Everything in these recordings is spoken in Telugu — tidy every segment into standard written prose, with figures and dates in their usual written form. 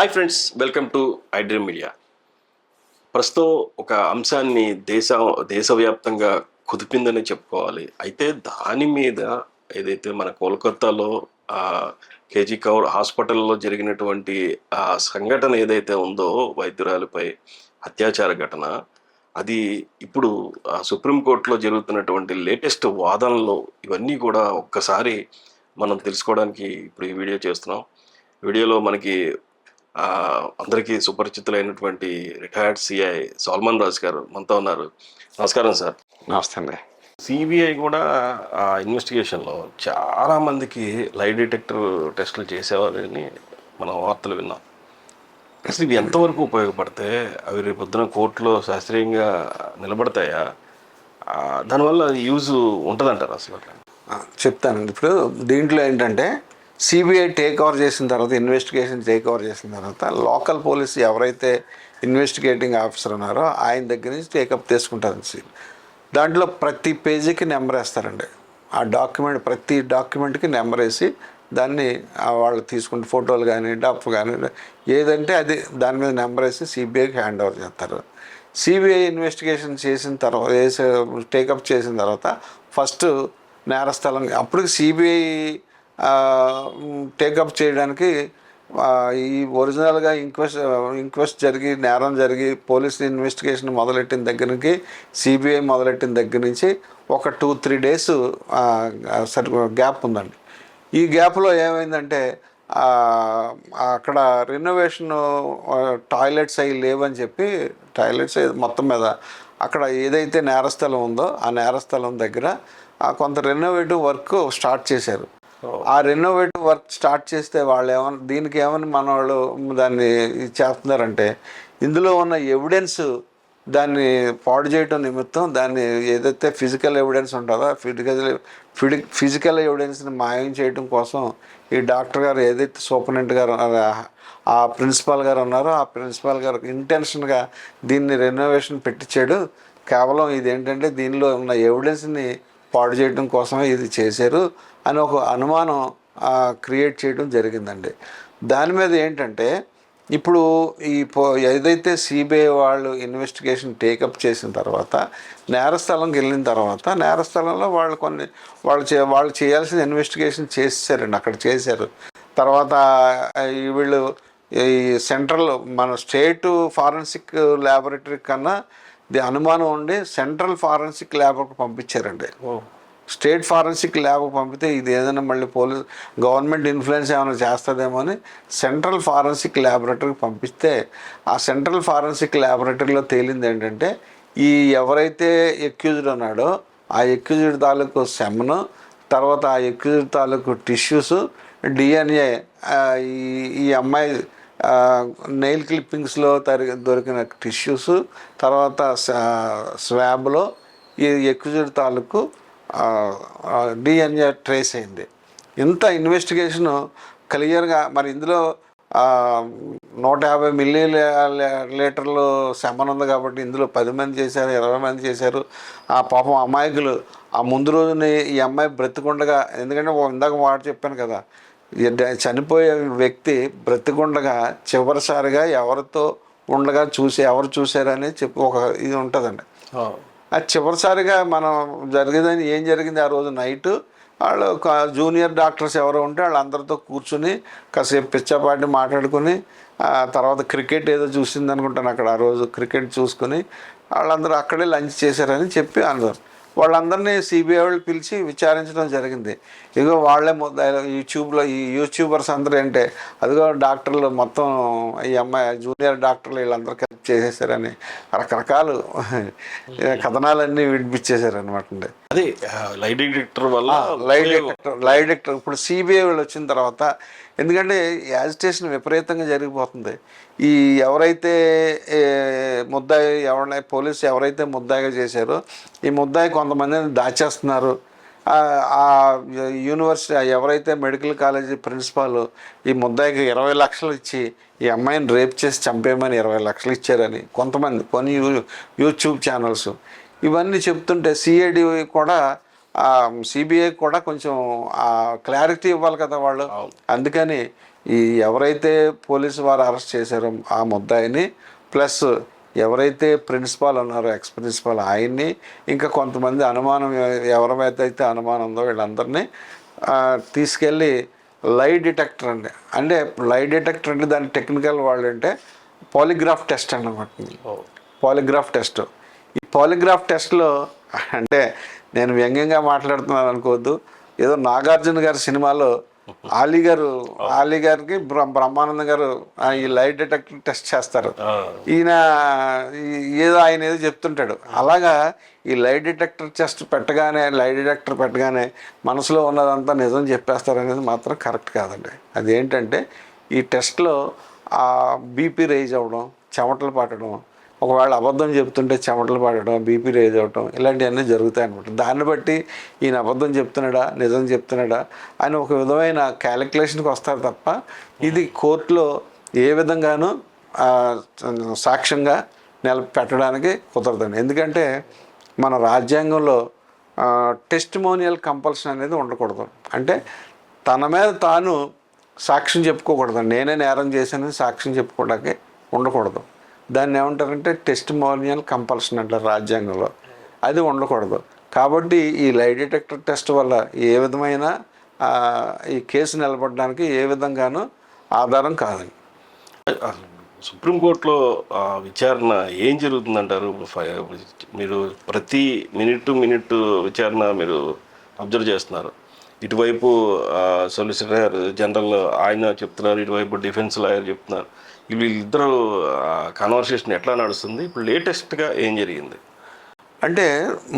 Hi friends, welcome to iDream media. ప్రస్తుతం ఒక అంశాన్ని దేశవ్యాప్తంగా కుదిపిందని చెప్పుకోవాలి. అయితే దాని మీద ఏదైతే మన కోల్కతాలో కేజీ కౌర్ హాస్పిటల్లో జరిగినటువంటి ఆ సంఘటన ఏదైతే ఉందో, వైద్యురాలిపై అత్యాచార ఘటన, అది ఇప్పుడు సుప్రీంకోర్టులో జరుగుతున్నటువంటి లేటెస్ట్ వాదనలు ఇవన్నీ కూడా ఒక్కసారి మనం తెలుసుకోవడానికి ఇప్పుడు ఈ వీడియో చేస్తున్నాం. వీడియోలో మనకి అందరికీ సుపరిచితులైనటువంటి రిటైర్డ్ సిఐ సల్మాన్ రాజ్ గారు మనతో ఉన్నారు. నమస్కారం సార్. నమస్తే అండి. సిబిఐ కూడా ఆ ఇన్వెస్టిగేషన్లో చాలా మందికి లై డిటెక్టర్ టెస్టులు చేసేవారని మనం వార్తలు విన్నాం. అసలు ఇవి ఎంతవరకు ఉపయోగపడితే అవి రేపు పొద్దున కోర్టులో శాస్త్రీయంగా నిలబడతాయా? దానివల్ల యూజ్ ఉంటుందంటారు అసలు? చెప్తానండి. ఇప్పుడు దీంట్లో ఏంటంటే సిబిఐ టేక్ ఓవర్ చేసిన తర్వాత, ఇన్వెస్టిగేషన్ టేక్ ఓవర్ చేసిన తర్వాత లోకల్ పోలీస్ ఎవరైతే ఇన్వెస్టిగేటింగ్ ఆఫీసర్ ఉన్నారో ఆయన దగ్గర నుంచి టేకప్ తీసుకుంటారు. దాంట్లో ప్రతి పేజీకి నెంబర్ వేస్తారండి. ఆ డాక్యుమెంట్, ప్రతి డాక్యుమెంట్కి నెంబర్ వేసి దాన్ని వాళ్ళు తీసుకుంటే ఫోటోలు కానీ డఫ్ కానీ ఏదంటే అది దాని మీద నెంబర్ వేసి సిబిఐకి హ్యాండ్ ఓవర్ చేస్తారు. సిబిఐ ఇన్వెస్టిగేషన్ చేసిన తర్వాత, టేకప్ చేసిన తర్వాత ఫస్ట్ నేరస్థలం, అప్పుడు సిబిఐ టేకప్ చేయడానికి ఈ ఒరిజినల్గా ఇంక్వెస్ట్ జరిగి నేరం జరిగి పోలీస్ ఇన్వెస్టిగేషన్ మొదలెట్టిన దగ్గర నుంచి, సిబిఐ మొదలెట్టిన దగ్గర నుంచి ఒక 2-3 days గ్యాప్ ఉందండి. ఈ గ్యాప్లో ఏమైందంటే అక్కడ రెనోవేషన్ టాయిలెట్స్ అవి లేవని చెప్పి, టాయిలెట్స్ మొత్తం మీద అక్కడ ఏదైతే నేరస్థలం ఉందో ఆ నేరస్థలం దగ్గర కొంత రెనోవేటివ్ వర్క్ స్టార్ట్ చేశారు. ఆ రెనోవేటివ్ వర్క్ స్టార్ట్ చేస్తే వాళ్ళు దీనికి ఏమని మన వాళ్ళు దాన్ని చేస్తున్నారంటే, ఇందులో ఉన్న ఎవిడెన్స్ దాన్ని పాడు చేయటం నిమిత్తం, దాన్ని ఏదైతే ఫిజికల్ ఎవిడెన్స్ ఉంటుందో ఫిజికల్ ఎవిడెన్స్ని మాయం చేయడం కోసం ఈ డాక్టర్ గారు, ఏదైతే సూపరింటెండెంట్ గారు, ఆ ప్రిన్సిపాల్ గారు ఉన్నారో ఆ ప్రిన్సిపాల్ గారు ఇంటెన్షన్గా దీన్ని రెనోవేషన్ పెట్టించాడు. కేవలం ఇదేంటంటే దీనిలో ఉన్న ఎవిడెన్స్ని పాడు చేయడం కోసమే ఇది చేశారు అని ఒక అనుమానం క్రియేట్ చేయడం జరిగిందండి. దాని మీద ఏంటంటే ఇప్పుడు ఏదైతే సిబిఐ వాళ్ళు ఇన్వెస్టిగేషన్ టేకప్ చేసిన తర్వాత నేరస్థలంకి వెళ్ళిన తర్వాత, నేరస్థలంలో వాళ్ళు చేయాల్సిన ఇన్వెస్టిగేషన్ చేశారండి, అక్కడ చేశారు. తర్వాత వీళ్ళు ఈ సెంట్రల్ మన స్టేట్ ఫారెన్సిక్ ల్యాబొరేటరీ కన్నా అనుమానం ఉండి సెంట్రల్ ఫారెన్సిక్ ల్యాబ్కి పంపించారండి. స్టేట్ ఫారెన్సిక్ ల్యాబ్కి పంపితే ఇది ఏదైనా మళ్ళీ గవర్నమెంట్ ఇన్ఫ్లుయెన్స్ ఏమైనా చేస్తుందేమో అని సెంట్రల్ ఫారెన్సిక్ ల్యాబొరేటరీకి పంపిస్తే, ఆ సెంట్రల్ ఫారెన్సిక్ ల్యాబొరేటరీలో తేలింది ఏంటంటే ఈ ఎవరైతే ఎక్యూజ్డ్ ఉన్నాడో ఆ ఎక్యూజ్డ్ తాలూకు సెమ్ను, తర్వాత ఆ ఎక్యూజ్డ్ తాలూకు టిష్యూస్, డిఎన్ఏ, ఈ అమ్మాయి నెయిల్ క్లిప్పింగ్స్లో దొరికిన టిష్యూస్, తర్వాత స్వాబ్లో ఈ ఎక్యూజ్డ్ తాలూకు డిఎన్ఏ ట్రేస్ అయింది. ఇంత ఇన్వెస్టిగేషను క్లియర్గా, మరి ఇందులో 150 మిల్లీలీటర్లు సెమన్ ఉంది కాబట్టి ఇందులో 10 మంది చేశారు, 20 మంది చేశారు. ఆ పాపం అమాయకులు ఆ ముందు రోజుని ఈ అమ్మాయి బ్రతికుండగా, ఎందుకంటే ఇందాక మాట చెప్పాను కదా, చనిపోయే వ్యక్తి బ్రతికుండగా చివరిసారిగా ఎవరితో ఉండగా ఎవరు చూశారని చెప్పి ఒక ఇది ఉంటుందండి. అది చివరిసారిగా మనం జరిగేదని ఏం జరిగింది, ఆ రోజు నైటు వాళ్ళు జూనియర్ డాక్టర్స్ ఎవరో ఉంటే వాళ్ళందరితో కూర్చుని కాసేపు పిచ్చాపాటి మాట్లాడుకుని, తర్వాత క్రికెట్ ఏదో చూసింది అనుకుంటాను అక్కడ, ఆ రోజు క్రికెట్ చూసుకుని వాళ్ళందరూ అక్కడే లంచ్ చేశారని చెప్పి అన్నారు. వాళ్ళందరినీ సిబిఐ వాళ్ళు పిలిచి విచారించడం జరిగింది. ఇదిగో వాళ్ళే యూట్యూబ్లో ఈ యూట్యూబర్స్ అందరూ ఏంటే అదిగో డాక్టర్లు మొత్తం ఈ అమ్మాయి జూనియర్ డాక్టర్లు వీళ్ళందరూ హెల్ప్ చేసేసారని రకరకాలు కథనాలన్నీ వినిపించేశారనమాట అండి. అదే లై డిటెక్టర్ వల్ల లై డిటెక్టర్ ఇప్పుడు సిబిఐ వాళ్ళు వచ్చిన తర్వాత, ఎందుకంటే యాజిటేషన్ విపరీతంగా జరిగిపోతుంది. ఈ ఎవరైతే పోలీసు ఎవరైతే ముద్దాయిగా చేశారో ఈ ముద్దాయి కొంతమందిని దాచేస్తున్నారు. ఆ యూనివర్సిటీ ఎవరైతే మెడికల్ కాలేజీ ప్రిన్సిపాల్ ఈ ముద్దాయికి 20 లక్షలు ఇచ్చి ఈ అమ్మాయిని రేప్ చేసి చంపేయమని 20 లక్షలు ఇచ్చారని కొన్ని యూట్యూబ్ ఛానల్స్ ఇవన్నీ చెప్తుంటే, సిఐడి కూడా సిబిఐ కూడా కొంచెం క్లారిటీ ఇవ్వాలి కదా వాళ్ళు. అందుకని ఈ ఎవరైతే పోలీసు వారు అరెస్ట్ చేశారో ఆ ముద్దాయిని, ప్లస్ ఎవరైతే ప్రిన్సిపాల్ ఉన్నారో ఎక్స్ ప్రిన్సిపాల్ ఆయన్ని, ఇంకా కొంతమంది అనుమానం ఎవరైతే అనుమానం ఉందో వీళ్ళందరినీ తీసుకెళ్ళి లై డిటెక్టర్ అండి. అంటే లై డిటెక్టర్ అంటే దాని టెక్నికల్ వాళ్ళు అంటే పాలిగ్రాఫ్ టెస్ట్ అన్నమాట. Polygraph test. ఈ పాలిగ్రాఫ్ టెస్ట్లో అంటే నేను వ్యంగ్యంగా మాట్లాడుతున్నాను అనుకోవద్దు, ఏదో నాగార్జున గారి సినిమాలో ఆలీ గారికి బ్రహ్మానందం గారు ఈ లై డిటెక్టర్ టెస్ట్ చేస్తారు. ఈయన ఏదో ఆయన ఏదో చెప్తుంటాడు. అలాగా ఈ లై డిటెక్టర్ లై డిటెక్టర్ పెట్టగానే మనసులో ఉన్నదంతా నిజం చెప్పేస్తారు అనేది మాత్రం కరెక్ట్ కాదండి. అదేంటంటే ఈ టెస్ట్లో బీపీ రైజ్ అవ్వడం, చెమటలు పట్టడం, ఒకవేళ అబద్ధం చెప్తుంటే చెమటలు పడడం, బీపీ రేజ్ అవడం, ఇలాంటివన్నీ జరుగుతాయి అనమాట. దాన్ని బట్టి ఈయన అబద్ధం చెప్తున్నాడా నిజం చెప్తున్నాడా అని ఒక విధమైన క్యాలిక్యులేషన్కి వస్తారు తప్ప ఇది కోర్టులో ఏ విధంగానూ సాక్ష్యంగా పెట్టడానికి కుదరదండి. ఎందుకంటే మన రాజ్యాంగంలో టెస్టిమోనియల్ కంపల్షన్ అనేది ఉండకూడదు. అంటే తన మీద తాను సాక్ష్యం చెప్పుకోకూడదు. నేనే నేరం చేశానని సాక్ష్యం చెప్పుకోవడానికి ఉండకూడదు. దాన్ని ఏమంటారంటే టెస్టిమోనియల్ కంపల్షన్ అంటారు రాజ్యాంగంలో. అది ఉండకూడదు. కాబట్టి ఈ లై డిటెక్టర్ టెస్ట్ వల్ల ఏ విధమైన ఈ కేసు నిలబడడానికి ఏ విధంగానూ ఆధారం కాదండి. సుప్రీంకోర్టులో విచారణ ఏం జరుగుతుందంటారు? మీరు ప్రతి మినిట్ విచారణ మీరు అబ్జర్వ్ చేస్తున్నారు. ఇటువైపు సొలిసిటర్ జనరల్ ఆయన చెప్తున్నారు, ఇటువైపు డిఫెన్స్ లాయర్ చెప్తున్నారు. వీళ్ళిద్దరూ కన్వర్సేషన్ ఎట్లా నడుస్తుంది? ఇప్పుడు లేటెస్ట్గా ఏం జరిగింది అంటే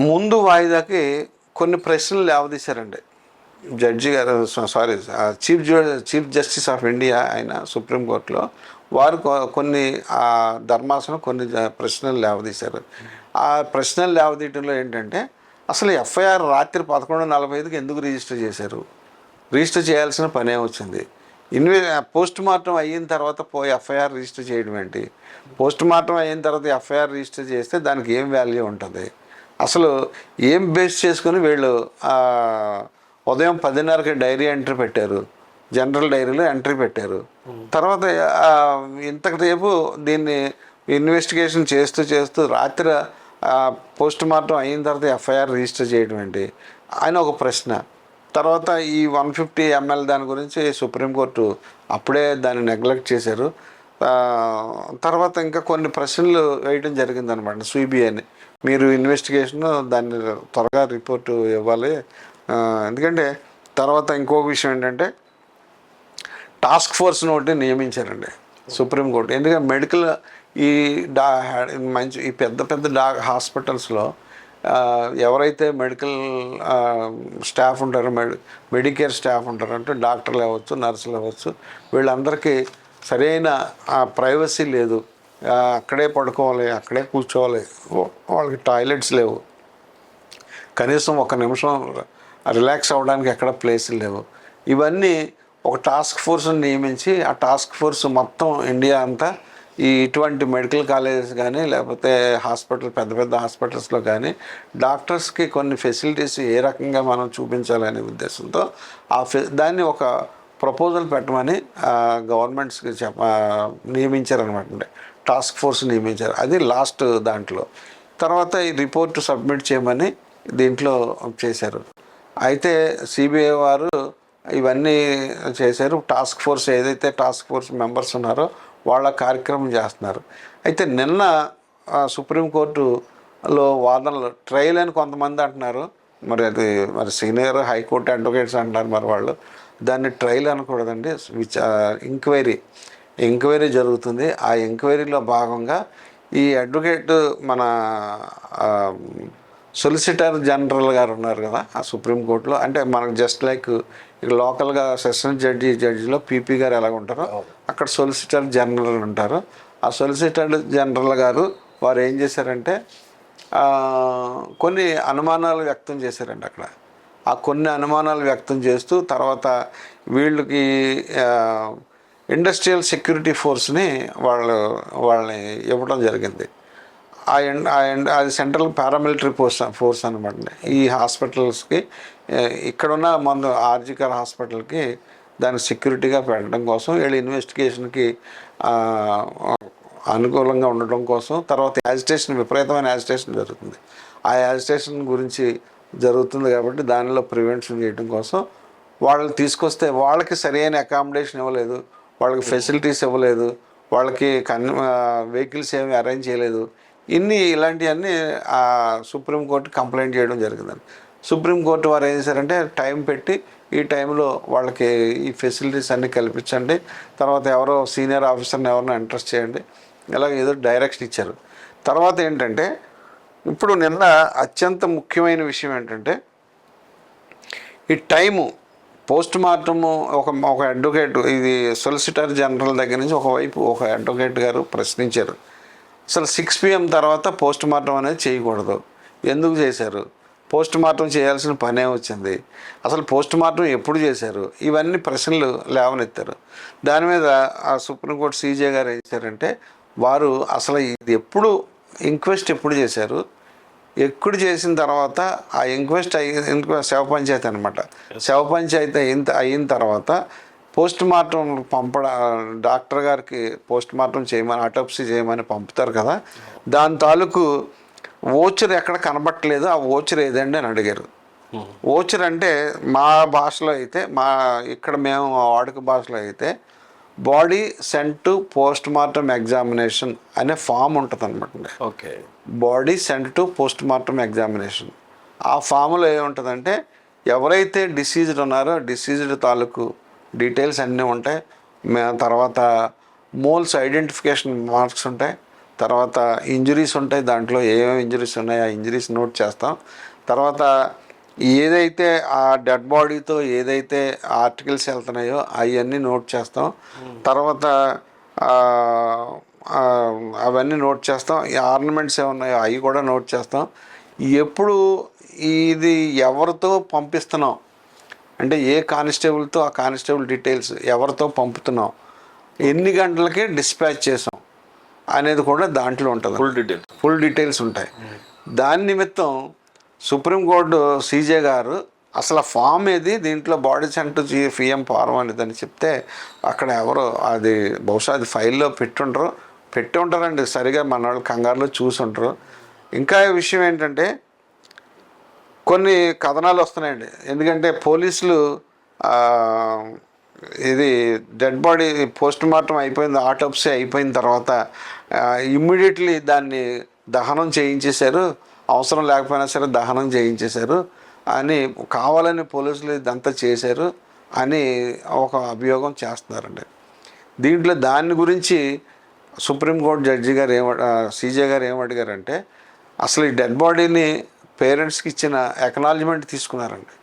ముందు వాయిదాకి కొన్ని ప్రశ్నలు లేవదీశారండి జడ్జి గారు, చీఫ్ జస్టిస్ ఆఫ్ ఇండియా ఆయన సుప్రీంకోర్టులో. వారు కొన్ని ధర్మాసనం కొన్ని ప్రశ్నలు లేవదీశారు. ఆ ప్రశ్నలు లేవదీయటంలో ఏంటంటే అసలు ఎఫ్ఐఆర్ రాత్రి 11:45కి ఎందుకు రిజిస్టర్ చేశారు? రిజిస్టర్ చేయాల్సిన పనే వచ్చింది. పోస్ట్ మార్టం అయిన తర్వాత ఎఫ్ఐఆర్ రిజిస్టర్ చేయడం ఏంటి? పోస్ట్ మార్టం అయిన తర్వాత ఎఫ్ఐఆర్ రిజిస్టర్ చేస్తే దానికి ఏం వాల్యూ ఉంటుంది? అసలు ఏం బేస్ చేసుకొని వీళ్ళు ఉదయం 10:30కి డైరీ ఎంట్రీ పెట్టారు, జనరల్ డైరీలో ఎంట్రీ పెట్టారు. తర్వాత ఇంతకుసేపు దీన్ని ఇన్వెస్టిగేషన్ చేస్తూ రాత్రి పోస్ట్ మార్టం అయిన తర్వాత ఎఫ్ఐఆర్ రిజిస్టర్ చేయడం ఏంటి అని ఒక ప్రశ్న. తర్వాత ఈ 150 ml దాని గురించి సుప్రీంకోర్టు అప్పుడే దాన్ని నెగ్లెక్ట్ చేశారు. తర్వాత ఇంకా కొన్ని ప్రశ్నలు వేయడం జరిగిందనమాట సిబిఐని. మీరు ఇన్వెస్టిగేషన్ దాన్ని త్వరగా రిపోర్టు ఇవ్వాలి. ఎందుకంటే తర్వాత ఇంకొక విషయం ఏంటంటే టాస్క్ ఫోర్స్ని ఒకటి నియమించారండి సుప్రీంకోర్టు. ఎందుకంటే మెడికల్ ఈ పెద్ద హాస్పిటల్స్లో ఎవరైతే మెడికల్ స్టాఫ్ ఉంటారో మెడికేర్ స్టాఫ్ ఉంటారో అంటే డాక్టర్లు అవ్వచ్చు, నర్సులు అవ్వచ్చు, వీళ్ళందరికీ సరైన ప్రైవసీ లేదు. అక్కడే పడుకోవాలి, అక్కడే కూర్చోవాలి, వాళ్ళకి టాయిలెట్స్ లేవు, కనీసం 1 నిమిషం రిలాక్స్ అవ్వడానికి ఎక్కడ ప్లేసులు లేవు. ఇవన్నీ ఒక టాస్క్ ఫోర్స్ని నియమించి ఆ టాస్క్ ఫోర్స్ మొత్తం ఇండియా అంతా ఇటువంటి మెడికల్ కాలేజెస్ కానీ లేకపోతే పెద్ద హాస్పిటల్స్లో కానీ డాక్టర్స్కి కొన్ని ఫెసిలిటీస్ ఏ రకంగా మనం చూపించాలనే ఉద్దేశంతో దాన్ని ఒక ప్రపోజల్ పెట్టమని గవర్నమెంట్స్కి నియమించారనమాట. అంటే టాస్క్ ఫోర్స్ నియమించారు. అది లాస్ట్ దాంట్లో. తర్వాత ఈ రిపోర్ట్ సబ్మిట్ చేయమని దీంట్లో చేశారు. అయితే సిబిఐ వారు ఇవన్నీ చేశారు. ఏదైతే టాస్క్ ఫోర్స్ మెంబర్స్ ఉన్నారో వాళ్ళ కార్యక్రమం చేస్తున్నారు. అయితే నిన్న సుప్రీంకోర్టులో వాదనలు ట్రయల్ అని కొంతమంది అంటున్నారు. మరి సీనియర్ హైకోర్టు అడ్వకేట్స్ అంటున్నారు. మరి వాళ్ళు దాన్ని ట్రయల్ అనకూడదండి, ఎంక్వైరీ జరుగుతుంది. ఆ ఎంక్వైరీలో భాగంగా ఈ అడ్వకేట్ మన సొలిసిటర్ జనరల్ గారు ఉన్నారు కదా ఆ సుప్రీంకోర్టులో. అంటే మనకు జస్ట్ లైక్ లోకల్గా సెషన్ జడ్జిలో పీపీ గారు ఎలాగ ఉంటారో అక్కడ సొలిసిటర్ జనరల్ ఉంటారు. ఆ సొలిసిటర్ జనరల్ గారు వారు ఏం చేశారంటే కొన్ని అనుమానాలు వ్యక్తం చేశారండి అక్కడ. ఆ కొన్ని అనుమానాలు వ్యక్తం చేస్తూ తర్వాత వీళ్ళకి ఇండస్ట్రియల్ సెక్యూరిటీ ఫోర్స్ని వాళ్ళని ఇవ్వడం జరిగింది. అది సెంట్రల్ పారామిలిటరీ ఫోర్స్ అనమాట. ఈ హాస్పిటల్స్కి ఇక్కడున్న మన ఆర్జికర్ హాస్పిటల్కి దానికి సెక్యూరిటీగా పెట్టడం కోసం, వీళ్ళు ఇన్వెస్టిగేషన్కి అనుకూలంగా ఉండడం కోసం. తర్వాత యాజిటేషన్, విపరీతమైన యాజిటేషన్ జరుగుతుంది. ఆ యాజిటేషన్ గురించి జరుగుతుంది కాబట్టి దానిలో ప్రివెన్షన్ చేయడం కోసం వాళ్ళని తీసుకొస్తే వాళ్ళకి సరైన అకామిడేషన్ ఇవ్వలేదు, వాళ్ళకి ఫెసిలిటీస్ ఇవ్వలేదు, వాళ్ళకి వెహికల్స్ ఏమి అరేంజ్ చేయలేదు. ఇలాంటివన్నీ సుప్రీంకోర్టు కంప్లైంట్ చేయడం జరిగిందండి. సుప్రీంకోర్టు వారు ఏం చేశారంటే టైం పెట్టి ఈ టైంలో వాళ్ళకి ఈ ఫెసిలిటీస్ అన్నీ కల్పించండి, తర్వాత ఎవరో సీనియర్ ఆఫీసర్ని ఎవరినో ఇంట్రెస్ట్ చేయండి, ఇలా ఏదో డైరెక్షన్ ఇచ్చారు. తర్వాత ఏంటంటే ఇప్పుడు నిన్న అత్యంత ముఖ్యమైన విషయం ఏంటంటే ఈ టైము పోస్ట్ మార్టము ఒక అడ్వకేట్, ఇది సొలిసిటర్ జనరల్ దగ్గర నుంచి ఒకవైపు ఒక అడ్వకేట్ గారు ప్రశ్నించారు, అసలు 6 PM తర్వాత పోస్ట్ మార్టం అనేది చేయకూడదు, ఎందుకు చేశారు, పోస్ట్ మార్టం చేయాల్సిన పనే వచ్చింది, అసలు పోస్ట్ మార్టం ఎప్పుడు చేశారు, ఇవన్నీ ప్రశ్నలు లేవనెత్తారు. దాని మీద ఆ సుప్రీంకోర్టు సీజే గారు ఏం చేశారంటే వారు అసలు ఇది ఎప్పుడు ఇంక్వెస్ట్ ఎప్పుడు చేశారు, ఎప్పుడు చేసిన తర్వాత ఆ ఇంక్వెస్ట్ శవ పంచాయతీ అనమాట, శవ పంచాయతీ అయిన తర్వాత పోస్ట్ మార్టం డాక్టర్ గారికి పోస్ట్ మార్టం చేయమని, ఆటోప్సీ చేయమని పంపుతారు కదా, దాని తాలూకు ఓచర్ ఎక్కడ కనబట్టలేదు, ఆ ఓచర్ ఏదండి అని అడిగారు. ఓచర్ అంటే మా భాషలో అయితే, ఇక్కడ మేము వాడుక భాషలో అయితే body sent to post mortem examination అనే ఫామ్ ఉంటుంది అనమాట. Okay, body sent to post mortem examination. ఆ ఫామ్లో ఏముంటుందంటే ఎవరైతే డిసీజ్డ్ ఉన్నారో డిసీజ్డ్ తాలూకు డీటెయిల్స్ అన్నీ ఉంటాయి, తర్వాత మోల్స్ ఐడెంటిఫికేషన్ మార్క్స్ ఉంటాయి, తర్వాత ఇంజురీస్ ఉంటాయి, దాంట్లో ఏమేమి ఇంజురీస్ ఉన్నాయో ఆ ఇంజురీస్ నోట్ చేస్తాం, తర్వాత ఏదైతే ఆ డెడ్ బాడీతో ఏదైతే ఆర్టికల్స్ వెళ్తున్నాయో అవన్నీ నోట్ చేస్తాం, తర్వాత అవన్నీ నోట్ చేస్తాం, ఈ ఆర్నమెంట్స్ ఏమున్నాయో అవి కూడా నోట్ చేస్తాం. ఎప్పుడు ఇది ఎవరితో పంపిస్తున్నాం అంటే ఏ కానిస్టేబుల్తో ఆ కానిస్టేబుల్ డీటెయిల్స్ ఎవరితో పంపుతున్నాం, ఎన్ని గంటలకి డిస్పాచ్ చేసాం అనేది కూడా దాంట్లో ఉంటుంది, ఫుల్ డీటెయిల్స్ ఉంటాయి. దాని నిమిత్తం సుప్రీంకోర్టు సీజే గారు అసలు ఫామ్ ఏది, దీంట్లో బాడీ సెంట్ GFEM ఫారం అనేదని చెప్తే అక్కడ ఎవరో అది బహుశా అది ఫైల్లో పెట్టి ఉంటారండి, సరిగా మన వాళ్ళు కంగారులో చూసి ఉంటారు. ఇంకా విషయం ఏంటంటే కొన్ని కథనాలు వస్తున్నాయండి, ఎందుకంటే పోలీసులు ఇది డెడ్ బాడీ పోస్ట్ మార్టం అయిపోయింది, ఆటోప్సీ అయిపోయిన తర్వాత ఇమ్మీడియట్లీ దాన్ని దహనం చేయించేశారు, అవసరం లేకపోయినా సరే దహనం చేయించేశారు అని, కావాలని పోలీసులు ఇదంతా చేశారు అని ఒక అభియోగం చేస్తున్నారండి. దీంట్లో దాని గురించి సుప్రీంకోర్టు జడ్జి గారు సీజే గారు ఏమడిగారంటే అసలు ఈ డెడ్ బాడీని పేరెంట్స్కి ఇచ్చిన ఎకనాలజ్మెంట్ తీసుకున్నారండి,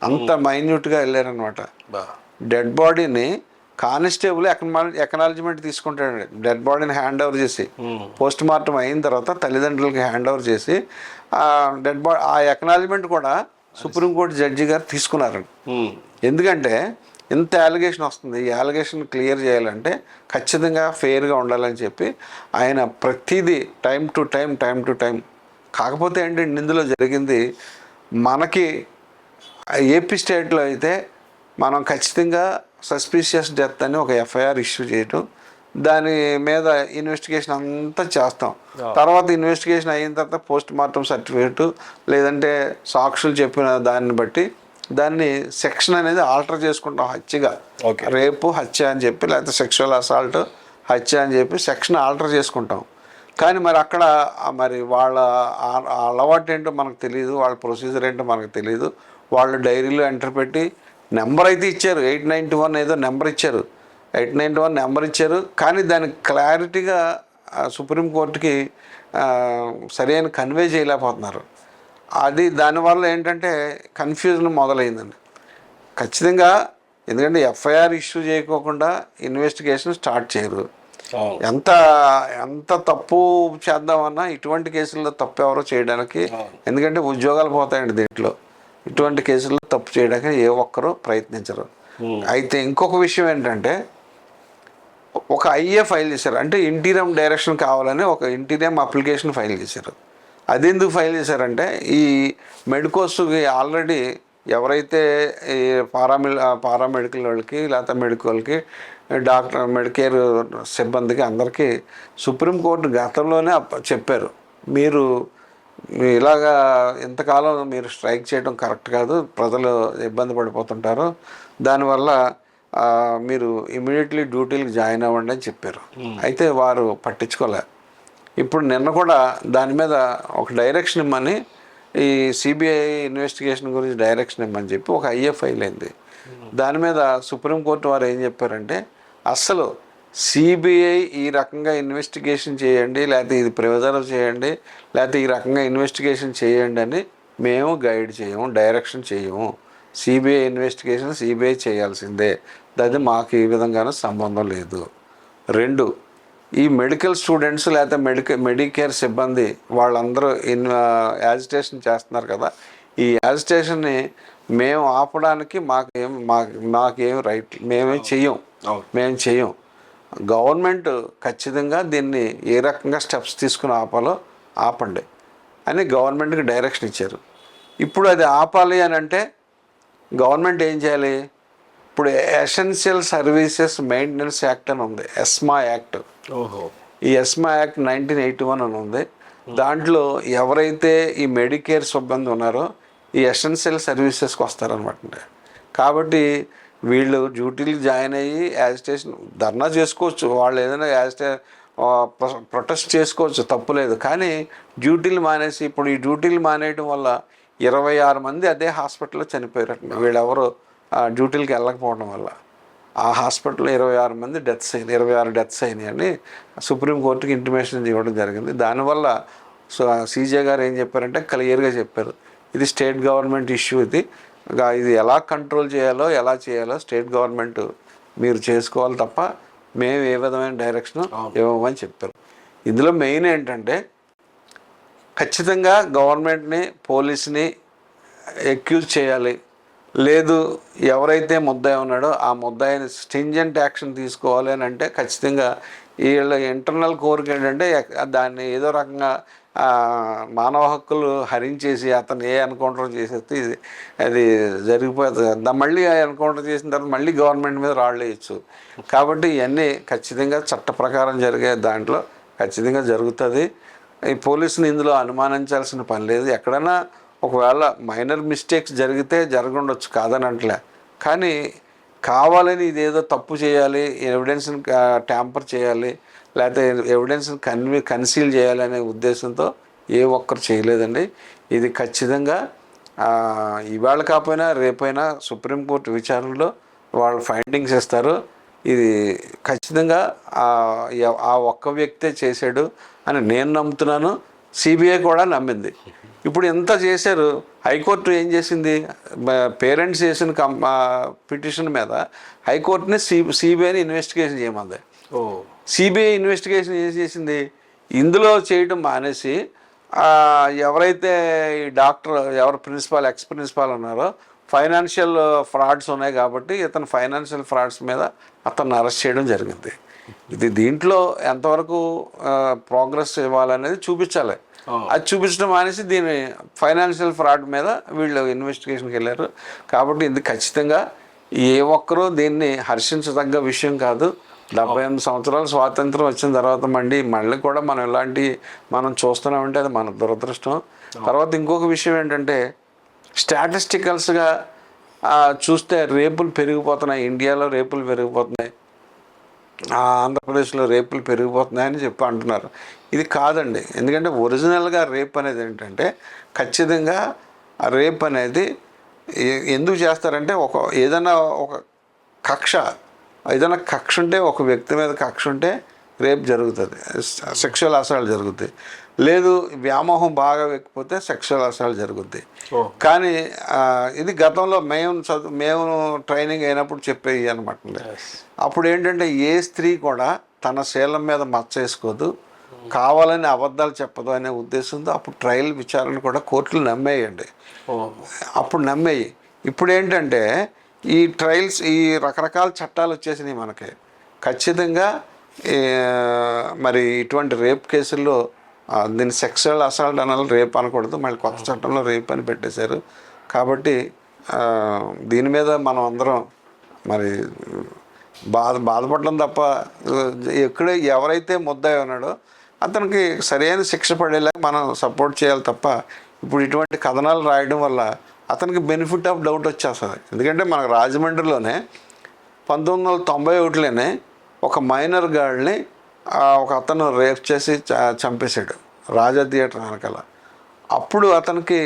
అంత మైన్యూట్గా వెళ్ళారనమాట. డెడ్ బాడీని కానిస్టేబుల్ ఎకనాలజ్మెంట్ తీసుకుంటాడండి, డెడ్ బాడీని హ్యాండ్ ఓవర్ చేసి పోస్ట్ మార్టం అయిన తర్వాత తల్లిదండ్రులకి హ్యాండ్ ఓవర్ చేసి డెడ్ బాడీ ఆ ఎకనాలజ్మెంట్ కూడా సుప్రీంకోర్టు జడ్జి గారు తీసుకున్నారండి. ఎందుకంటే ఇంత అలిగేషన్ వస్తుంది, ఈ అలిగేషన్ క్లియర్ చేయాలంటే ఖచ్చితంగా ఫెయిర్గా ఉండాలని చెప్పి ఆయన ప్రతిదీ టైం టు టైం. కాకపోతే ఏంటంటే ఇందులో జరిగింది మనకి ఏపీ స్టేట్లో అయితే మనం ఖచ్చితంగా సస్పీషియస్ డెత్ అని ఒక FIR ఇష్యూ చేయటం, దాని మీద ఇన్వెస్టిగేషన్ అంతా చేస్తాం, తర్వాత ఇన్వెస్టిగేషన్ అయిన తర్వాత పోస్ట్ మార్టం సర్టిఫికేటు లేదంటే సాక్షులు చెప్పిన దాన్ని బట్టి దాన్ని సెక్షన్ అనేది ఆల్టర్ చేసుకుంటాం, హత్యగా రేపు హత్య అని చెప్పి లేకపోతే సెక్షువల్ అసాల్ట్ హత్య అని చెప్పి సెక్షన్ ఆల్టర్ చేసుకుంటాం. కానీ మరి అక్కడ మరి వాళ్ళ అలవాటు ఏంటో మనకు తెలియదు, వాళ్ళ ప్రొసీజర్ ఏంటో మనకు తెలియదు, వాళ్ళు డైరీలో ఎంటర్ పెట్టి నెంబర్ అయితే ఇచ్చారు, 891 ఏదో నెంబర్ ఇచ్చారు, 891 నెంబర్ ఇచ్చారు, కానీ దానికి క్లారిటీగా సుప్రీంకోర్టుకి సరైన కన్వే చేయలేకపోతున్నారు. అది దానివల్ల ఏంటంటే కన్ఫ్యూజన్ మొదలైందండి. ఖచ్చితంగా ఎందుకంటే FIR ఇష్యూ చేయకోకుండా ఇన్వెస్టిగేషన్ స్టార్ట్ చేయరు. ఎంత తప్పు చేద్దామన్నా ఇటువంటి కేసుల్లో తప్పు ఎవరో చేయడానికి, ఎందుకంటే ఉద్యోగాలు పోతాయండి దీంట్లో, ఇటువంటి కేసుల్లో తప్పు చేయడానికి ఏ ఒక్కరూ ప్రయత్నించరు. అయితే ఇంకొక విషయం ఏంటంటే ఒక ఐఏ ఫైల్ చేశారు. అంటే ఇంటీరియం డైరెక్షన్ కావాలని ఒక ఇంటీరియం అప్లికేషన్ ఫైల్ చేశారు. అది ఎందుకు ఫైల్ చేశారంటే ఈ మెడికోస్కి ఆల్రెడీ ఎవరైతే ఈ పారామెడికల్ వాళ్ళకి లేకపోతే మెడికల్కి డాక్టర్ మెడికేర్ సిబ్బందికి అందరికీ సుప్రీంకోర్టు గతంలోనే చెప్పారు, మీరు ఇలాగా ఇంతకాలం మీరు స్ట్రైక్ చేయడం కరెక్ట్ కాదు, ప్రజలు ఇబ్బంది పడిపోతుంటారు, దానివల్ల మీరు ఇమీడియట్లీ డ్యూటీలకు జాయిన్ అవ్వండి అని చెప్పారు. అయితే వారు పట్టించుకోలే. ఇప్పుడు నిన్న కూడా దాని మీద ఒక డైరెక్షన్ ఇమ్మని, ఈ సిబిఐ ఇన్వెస్టిగేషన్ గురించి డైరెక్షన్ ఇమ్మని చెప్పి ఒక ఐఏ ఫైల్ అయింది. దాని మీద సుప్రీంకోర్టు వారు ఏం చెప్పారంటే, అస్సలు సిబిఐ ఈ రకంగా ఇన్వెస్టిగేషన్ చేయండి, లేకపోతే ఇది ప్రిజర్వ్ చేయండి, లేకపోతే ఈ రకంగా ఇన్వెస్టిగేషన్ చేయండి అని మేము గైడ్ చేయము, డైరెక్షన్ చేయము. సిబిఐ ఇన్వెస్టిగేషన్ సిబిఐ చేయాల్సిందే, అది మాకు ఈ విధంగానూ సంబంధం లేదు. 2, ఈ మెడికల్ స్టూడెంట్స్ లేకపోతే మెడికేర్ సిబ్బంది వాళ్ళందరూ యాజిటేషన్ చేస్తున్నారు కదా, ఈ యాజిటేషన్ని మేము ఆపడానికి మాకేం రైట్, మేము చెయ్యం. గవర్నమెంట్ ఖచ్చితంగా దీన్ని ఏ రకంగా స్టెప్స్ తీసుకుని ఆపాలో ఆపండి అని గవర్నమెంట్కి డైరెక్షన్ ఇచ్చారు. ఇప్పుడు అది ఆపాలి అని అంటే గవర్నమెంట్ ఏం చేయాలి? ఇప్పుడు ఎసెన్షియల్ సర్వీసెస్ మెయింటెనెన్స్ యాక్ట్ అని ఉంది, ఎస్మా యాక్ట్. ఈ ఎస్మా యాక్ట్ 1981 అని ఉంది. దాంట్లో ఎవరైతే ఈ మెడికేర్ సిబ్బంది ఉన్నారో ఈ ఎసెన్షియల్ సర్వీసెస్కి వస్తారనమాట. కాబట్టి వీళ్ళు డ్యూటీలు జాయిన్ అయ్యి యాజిటేషన్ ధర్నా చేసుకోవచ్చు, వాళ్ళు ఏదైనా ప్రొటెస్ట్ చేసుకోవచ్చు, తప్పులేదు. కానీ డ్యూటీలు మానేసి, ఇప్పుడు ఈ డ్యూటీలు మానేయడం వల్ల 26 మంది అదే హాస్పిటల్లో చనిపోయారట. వీళ్ళెవరు డ్యూటీలకి వెళ్ళకపోవడం వల్ల ఆ హాస్పిటల్లో 26 మంది డెత్స్ అయినాయి, 26 డెత్స్ అయినాయని సుప్రీంకోర్టుకి ఇంటిమేషన్ ఇవ్వడం జరిగింది. దానివల్ల సీజే గారు ఏం చెప్పారంటే క్లియర్గా చెప్పారు, ఇది స్టేట్ గవర్నమెంట్ ఇష్యూ, ఇది ఎలా కంట్రోల్ చేయాలో ఎలా చేయాలో స్టేట్ గవర్నమెంట్ మీరు చేసుకోవాలి తప్ప మేము ఏ విధమైన డైరెక్షన్ ఇవ్వమని చెప్పారు. ఇందులో మెయిన్ ఏంటంటే ఖచ్చితంగా గవర్నమెంట్ని పోలీస్ని ఎక్యూజ్ చేయాలి, లేదు ఎవరైతే ముద్దాయి ఉన్నాడో ఆ ముద్దాయిని స్టింజెంట్ యాక్షన్ తీసుకోవాలి అని అంటే ఖచ్చితంగా వీళ్ళ ఇంటర్నల్ కోరిక ఏంటంటే దాన్ని ఏదో రకంగా మానవ హక్కులు హరించేసి అతను ఎన్కౌంటర్ చేసేస్తే అది జరిగిపోతుంది. మళ్ళీ ఎన్కౌంటర్ చేసిన తర్వాత మళ్ళీ గవర్నమెంట్ మీద రాళ్ళు వేయచ్చు. కాబట్టి ఇవన్నీ ఖచ్చితంగా చట్ట ప్రకారం జరిగే దాంట్లో ఖచ్చితంగా జరుగుతుంది. ఈ పోలీసుని ఇందులో అనుమానించాల్సిన పని లేదు. ఎక్కడైనా ఒకవేళ మైనర్ మిస్టేక్స్ జరిగితే జరగండొచ్చు, కాదని అంటలే. కానీ కావాలని ఇదేదో తప్పు చేయాలి, ఎవిడెన్స్ని ట్యాంపర్ చేయాలి, లేకపోతే ఎవిడెన్స్ని కన్సీల్ చేయాలి అనే ఉద్దేశంతో ఏ ఒక్కరు చేయలేదండి. ఇది ఖచ్చితంగా ఇవాళ కాకపోయినా రేపైనా సుప్రీంకోర్టు విచారణలో వాళ్ళు ఫైండింగ్స్ ఇస్తారు. ఇది ఖచ్చితంగా ఆ ఒక్క వ్యక్తే చేశాడు అని నేను నమ్ముతున్నాను, సిబిఐ కూడా నమ్మింది. ఇప్పుడు ఎంత చేశారు, హైకోర్టు ఏం చేసింది, పేరెంట్స్ చేసిన పిటిషన్ మీద హైకోర్టుని సిబిఐని ఇన్వెస్టిగేషన్ చేయమంది. సిబిఐ ఇన్వెస్టిగేషన్ ఏం చేసింది, ఇందులో చేయడం మానేసి ఎవరైతే ఈ డాక్టర్ ఎవరు ఎక్స్ ప్రిన్సిపాల్ ఉన్నారో ఫైనాన్షియల్ ఫ్రాడ్స్ ఉన్నాయి కాబట్టి ఇతను ఫైనాన్షియల్ ఫ్రాడ్స్ మీద అతన్ని అరెస్ట్ చేయడం జరిగింది. దీంట్లో ఎంతవరకు ప్రోగ్రెస్ ఇవ్వాలనేది చూపించాలి. అది చూపించడం మానేసి దీని ఫైనాన్షియల్ ఫ్రాడ్ మీద వీళ్ళు ఇన్వెస్టిగేషన్కి వెళ్ళారు. కాబట్టి ఇది ఖచ్చితంగా ఏ ఒక్కరూ దీన్ని హర్షించదగ్గ విషయం కాదు. 78 సంవత్సరాలు స్వాతంత్రం వచ్చిన తర్వాత మళ్ళీ కూడా మనం చూస్తున్నామంటే అది మన దురదృష్టం. తర్వాత ఇంకొక విషయం ఏంటంటే స్టాటిస్టికల్స్గా చూస్తే రేపులు పెరిగిపోతున్నాయి, ఇండియాలో రేపులు పెరిగిపోతున్నాయి, ఆంధ్రప్రదేశ్లో రేపులు పెరిగిపోతున్నాయని చెప్పి అంటున్నారు. ఇది కాదండి. ఎందుకంటే ఒరిజినల్గా రేప్ అనేది ఏంటంటే ఖచ్చితంగా ఆ రేప్ అనేది ఎందుకు చేస్తారంటే ఏదైనా కక్ష ఉంటే, ఒక వ్యక్తి మీద కక్ష ఉంటే రేప్ జరుగుతుంది, సెక్షువల్ అసాల్ట్ జరుగుతాయి. లేదు వ్యామోహం బాగా ఎక్కిపోతే సెక్షువల్ అసాల్ట్ జరుగుద్ది. కానీ ఇది గతంలో మేము ట్రైనింగ్ అయినప్పుడు చెప్పేవి అనమాట. అప్పుడు ఏంటంటే ఏ స్త్రీ కూడా తన శీలం మీద మచ్చ వేసుకోదు, కావాలని అబద్ధాలు చెప్పదు అనే ఉద్దేశంతో అప్పుడు ట్రయల్ విచారణ కూడా కోర్టులు నమ్మేయండి. అప్పుడు నమ్మేయి. ఇప్పుడు ఏంటంటే ఈ ట్రయల్స్, ఈ రకరకాల చట్టాలు వచ్చేసినాయి మనకి. ఖచ్చితంగా మరి ఇటువంటి రేప్ కేసుల్లో దీన్ని సెక్షువల్ అసాల్ట్ అనాలి, రేప్ అనకూడదు. మళ్ళీ కొత్త చట్టంలో రేప్ అని పెట్టేశారు. కాబట్టి దీని మీద మనం అందరం మరి బాధపడడం తప్ప ఎవరైతే ముద్దాయి ఉన్నాడో అతనికి సరైన శిక్ష పడేలా మనం సపోర్ట్ చేయాలి తప్ప ఇప్పుడు ఇటువంటి కథనాలు రాయడం వల్ల అతనికి బెనిఫిట్ ఆఫ్ డౌట్ వచ్చేస్తుంది. ఎందుకంటే మనకు రాజమండ్రిలోనే 1991లోనే ఒక మైనర్ గార్డ్ని ఒక అతను రేప్ చేసి చంపేశాడు రాజా థియేటర్ వెనకాల. అప్పుడు అతనికి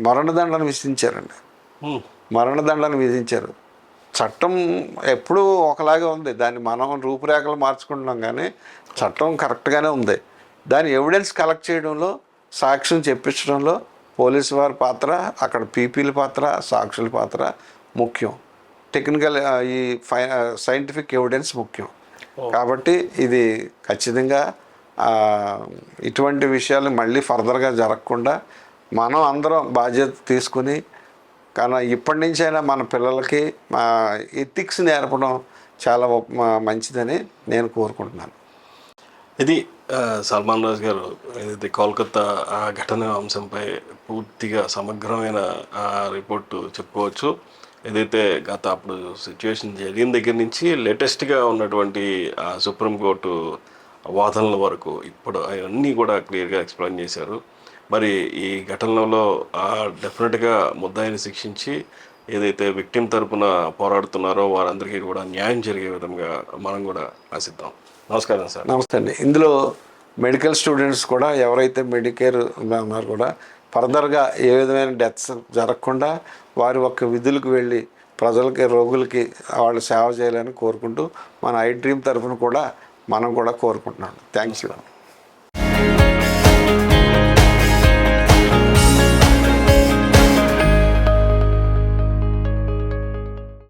మరణదండన విధించారండి. మరణదండన విధించారు. చట్టం ఎప్పుడూ ఒకలాగే ఉంది, దాన్ని మనం రూపురేఖలు మార్చుకుంటున్నాం కానీ చట్టం కరెక్ట్గానే ఉంది. దాని ఎవిడెన్స్ కలెక్ట్ చేయడంలో, సాక్ష్యం చెప్పించడంలో పోలీసు వారి పాత్ర, అక్కడ పీపీల పాత్ర, సాక్షుల పాత్ర ముఖ్యం. టెక్నికల్ ఈ సైంటిఫిక్ ఎవిడెన్స్ ముఖ్యం. కాబట్టి ఇది ఖచ్చితంగా ఇటువంటి విషయాలు మళ్ళీ ఫర్దర్గా జరగకుండా మనం అందరం బాధ్యత తీసుకుని కానీ ఇప్పటి నుంచైనా మన పిల్లలకి మా ఎథిక్స్ నేర్పడం చాలా మంచిదని నేను కోరుకుంటున్నాను. ఇది సల్మాన్ రాజు గారు ఏదైతే కోల్కతా ఆ ఘటన అంశంపై పూర్తిగా సమగ్రమైన రిపోర్టు చెప్పుకోవచ్చు. ఏదైతే అప్పుడు సిచ్యువేషన్ జరిగిన దగ్గర నుంచి లేటెస్ట్గా ఉన్నటువంటి సుప్రీంకోర్టు వాదనల వరకు ఇప్పుడు అవన్నీ కూడా క్లియర్గా ఎక్స్ప్లెయిన్ చేశారు. మరి ఈ ఘటనలో డెఫినెట్గా ముద్దాయిని శిక్షించి ఏదైతే విక్టిమ్ తరపున పోరాడుతున్నారో వారందరికీ కూడా న్యాయం జరిగే విధంగా మనం కూడా ఆశిద్దాం. నమస్కారం సార్. నమస్తే అండి. ఇందులో మెడికల్ స్టూడెంట్స్ కూడా ఎవరైతే మెడికేర్ ఉన్నారో కూడా ఫర్దర్గా ఏ విధమైన డెత్స్ జరగకుండా వారి ఒక్క విధులకు వెళ్ళి ప్రజలకి, రోగులకి వాళ్ళు సేవ చేయాలని కోరుకుంటూ మన ఐ డ్రీమ్ తరఫున కూడా మనం కూడా కోరుకుంటున్నాం. Thanks you.